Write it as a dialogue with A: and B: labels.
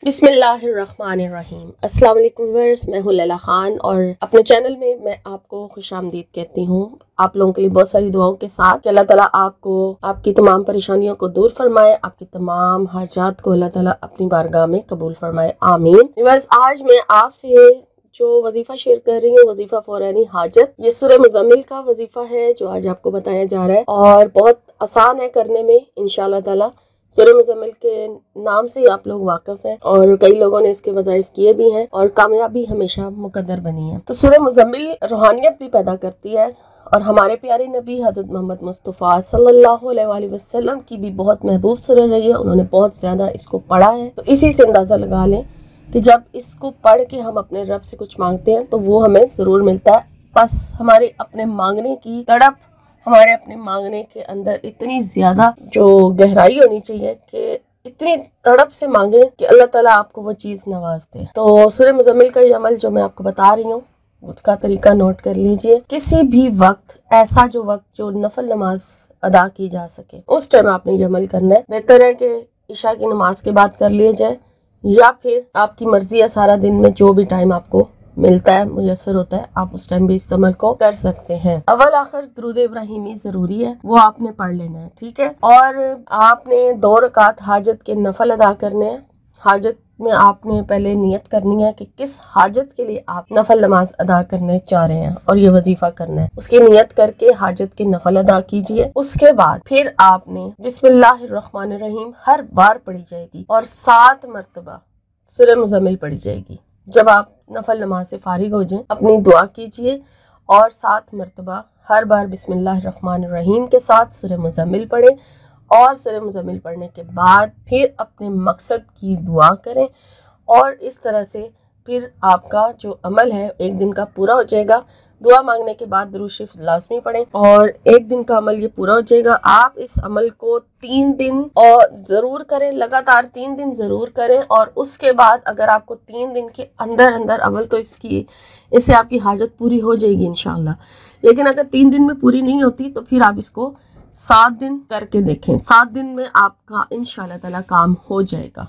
A: बिस्मिल्लाहिर्रहमानिर्रहीम। अस्सलाम वालेकुम व्यूअर्स, मैं हूं लैला खान और अपने चैनल में मैं आपको खुशामदीद कहती हूं। आप लोगों के लिए बहुत सारी दुआओं के साथ कि अल्लाह ताला आपको आपकी तमाम परेशानियों को दूर फरमाए, आपकी तमाम हाजात को अल्लाह ताला अपनी बारगाह में कबूल फरमाए, आमीन। व्यूअर्स, आज मैं आपसे जो वजीफा शेयर कर रही हूँ, वजीफा फौरानी हाजत, ये सूरह मुज़म्मिल का वजीफा है जो आज आपको बताया जा रहा है और बहुत आसान है करने में इंशाअल्लाह ताला। सूरह मुज़म्मिल के नाम से ही आप लोग वाकिफ हैं और कई लोगों ने इसके वज़ाइफ किए भी हैं और कामयाबी हमेशा मुकद्दर बनी है। तो सूरह मुज़म्मिल रूहानियत भी पैदा करती है और हमारे प्यारे नबी हज़रत मोहम्मद मुस्तफ़ा सल्लल्लाहु अलैहि वसल्लम की भी बहुत महबूब सूरह रही है। उन्होंने बहुत ज़्यादा इसको पढ़ा है, तो इसी से अंदाज़ा लगा लें कि जब इसको पढ़ के हम अपने रब से कुछ मांगते हैं तो वो हमें ज़रूर मिलता है। बस हमारे अपने मांगने की तड़प, हमारे अपने मांगने के अंदर इतनी ज्यादा जो गहराई होनी चाहिए कि इतनी तड़प से मांगे कि अल्लाह ताला आपको वो चीज नवाज दे। तो सूरह मुज़म्मिल का ये अमल जो मैं आपको बता रही हूँ उसका तरीका नोट कर लीजिए। किसी भी वक्त, ऐसा जो वक्त जो नफल नमाज अदा की जा सके, उस टाइम आपने ये अमल करना है। बेहतर है कि इशा की नमाज के बाद कर लिया जाए या फिर आपकी मर्जी है, सारा दिन में जो भी टाइम आपको मिलता है, मुयसर होता है, आप उस टाइम भी इस अमल को कर सकते हैं। अव्वल आखिर दुरूद इब्राहिमी जरूरी है, वो आपने पढ़ लेना है, ठीक है। और आपने 2 रकात हाजत के नफल अदा करने हैं। हाजत में आपने पहले नियत करनी है कि किस हाजत के लिए आप नफल नमाज अदा करने चाह रहे हैं और ये वजीफा करना है। उसकी नियत करके हाजत के नफल अदा कीजिए। उसके बाद फिर आपने बिस्मिल्लाहिर्रहमानिर्रहीम हर बार पढ़ी जाएगी और 7 मरतबा सूरह मुज़म्मिल पढ़ी जाएगी। जब आप नफल नमाज से फारिग हो जाएं, अपनी दुआ कीजिए और 7 मरतबा हर बार बिस्मिल्लाहिर्रहमानिर्रहीम के साथ सूरह मुज़म्मिल पढ़ें और सूरह मुज़म्मिल पढ़ने के बाद फिर अपने मकसद की दुआ करें और इस तरह से फिर आपका जो अमल है 1 दिन का पूरा हो जाएगा। दुआ मांगने के बाद दुरूद शरीफ लाजमी पढ़ें और 1 दिन का अमल ये पूरा हो जाएगा। आप इस अमल को 3 दिन और ज़रूर करें, लगातार 3 दिन ज़रूर करें और उसके बाद अगर आपको 3 दिन के अंदर अंदर अमल तो इससे आपकी हाजत पूरी हो जाएगी इंशाअल्लाह। लेकिन अगर 3 दिन में पूरी नहीं होती तो फिर आप इसको 7 दिन करके देखें। 7 दिन में आपका इंशाअल्लाह ताला काम हो जाएगा।